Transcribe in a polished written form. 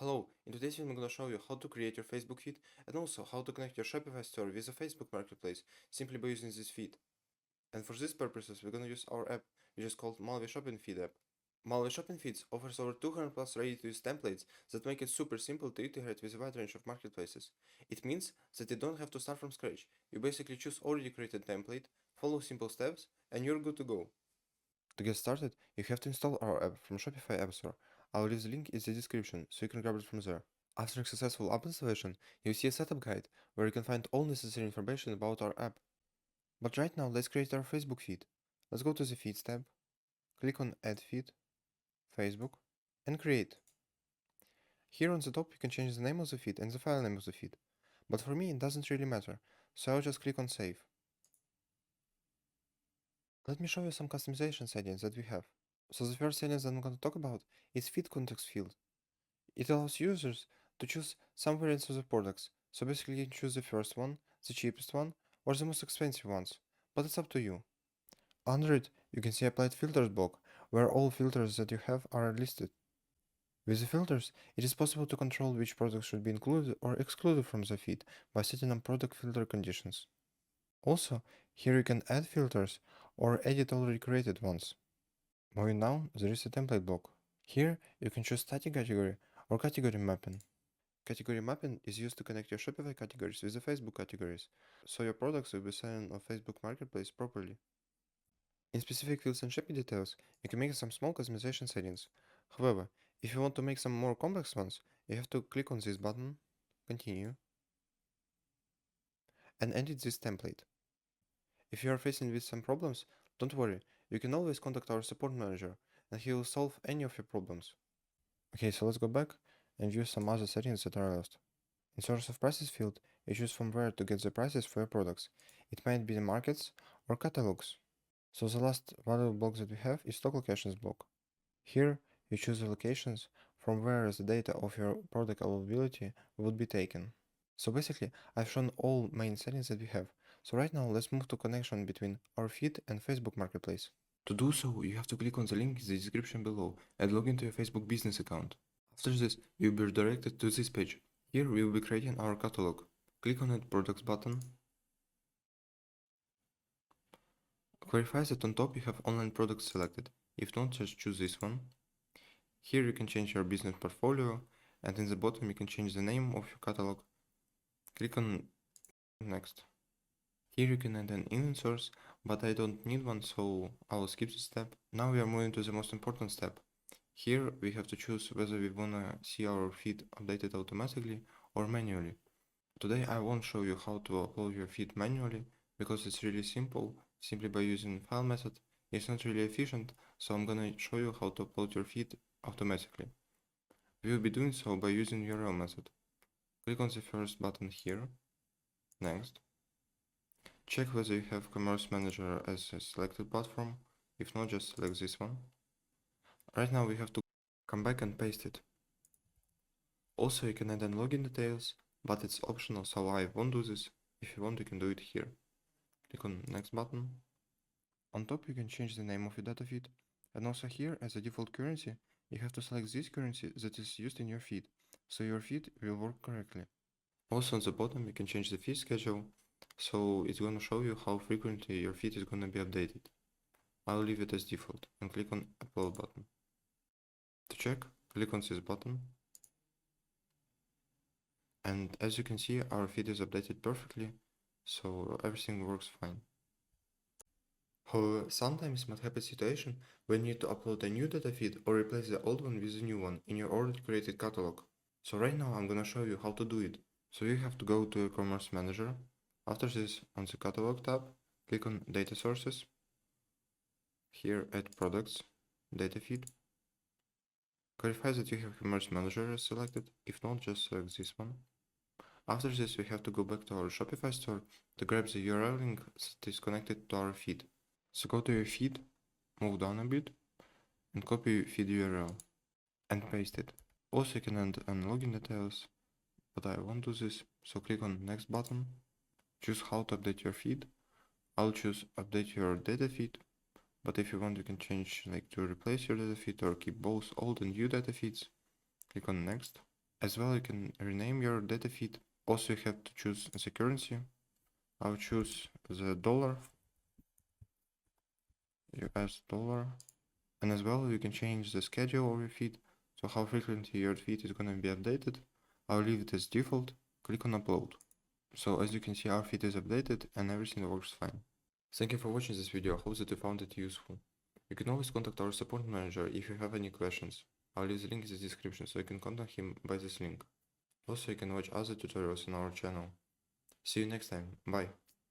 Hello, in today's video I'm going to show you how to create your Facebook feed and also how to connect your Shopify store with a Facebook marketplace simply by using this feed. And for these purposes we're going to use our app, which is called Mulwi Shopping Feed app. Mulwi Shopping Feeds offers over 200 plus ready-to-use templates that make it super simple to integrate with a wide range of marketplaces. It means that you don't have to start from scratch. You basically choose already created template, follow simple steps, and you're good to go. To get started, you have to install our app from Shopify App Store. I'll leave the link in the description so you can grab it from there. After a successful app installation, you'll see a setup guide where you can find all necessary information about our app. But right now, let's create our Facebook feed. Let's go to the Feeds tab, click on Add Feed, Facebook, and Create. Here on the top, you can change the name of the feed and the file name of the feed. But for me, it doesn't really matter, so I'll just click on Save. Let me show you some customization settings that we have. So the first setting that I'm going to talk about is Feed Context field. It allows users to choose some variants of the products, so basically you can choose the first one, the cheapest one, or the most expensive ones, but it's up to you. Under it, you can see Applied Filters block, where all filters that you have are listed. With the filters, it is possible to control which products should be included or excluded from the feed by setting up product filter conditions. Also, here you can add filters or edit already created ones. Moving down, there is a template block. Here, you can choose static category or category mapping. Category mapping is used to connect your Shopify categories with the Facebook categories, so your products will be selling on Facebook Marketplace properly. In specific fields and shipping details, you can make some small customization settings. However, if you want to make some more complex ones, you have to click on this button, continue, and edit this template. If you are facing with some problems, don't worry, you can always contact our support manager and he will solve any of your problems. Okay, so let's go back and view some other settings that are left. In source of prices field, you choose from where to get the prices for your products. It might be the markets or catalogs. So the last valuable block that we have is stock locations block. Here you choose the locations from where the data of your product availability would be taken. So basically, I've shown all main settings that we have. So right now let's move to connection between our feed and Facebook Marketplace. To do so, you have to click on the link in the description below and log into your Facebook business account. After this, you'll be redirected to this page. Here we will be creating our catalog. Click on the Products button. Verify that on top you have online products selected. If not, just choose this one. Here you can change your business portfolio, and in the bottom you can change the name of your catalog. Click on Next. Here you can add an image source, but I don't need one, so I'll skip this step. Now we are moving to the most important step. Here we have to choose whether we wanna see our feed updated automatically or manually. Today I won't show you how to upload your feed manually because it's really simple, simply by using file method. It's not really efficient, so I'm gonna show you how to upload your feed automatically. We will be doing so by using URL method. Click on the first button here, next. Check whether you have Commerce Manager as a selected platform. If not, just select this one. Right now we have to come back and paste it. Also you can add in login details, but it's optional, so I won't do this. If you want, you can do it here. Click on next button. On top you can change the name of your data feed, and also here as a default currency you have to select this currency that is used in your feed, so your feed will work correctly. Also on the bottom you can change the feed schedule, so it's gonna show you how frequently your feed is gonna be updated. I'll leave it as default and click on upload button. To check, click on this button. And as you can see, our feed is updated perfectly, so everything works fine. However, sometimes might happen a situation when you need to upload a new data feed or replace the old one with a new one in your already created catalog. So right now I'm gonna show you how to do it. So you have to go to your Commerce Manager. After this, on the Catalog tab, click on Data Sources. Here add Products, Data Feed. Verify that you have Commerce Manager selected. If not, just select this one. After this, we have to go back to our Shopify store to grab the URL link that is connected to our feed. So go to your feed, move down a bit, and copy feed URL and paste it. Also you can add login details, but I won't do this, so click on next button, choose how to update your feed. I'll choose update your data feed, but if you want you can change like to replace your data feed or keep both old and new data feeds. Click on next. As well, you can rename your data feed. Also, you have to choose the currency. I'll choose the dollar, US dollar. And as well, you can change the schedule of your feed, so how frequently your feed is gonna be updated. I'll leave it as default. Click on upload. So as you can see, our feed is updated and everything works fine. Thank you for watching this video. I hope that you found it useful. You can always contact our support manager if you have any questions. I'll leave the link in the description so you can contact him by this link. Also, you can watch other tutorials on our channel. See you next time. Bye.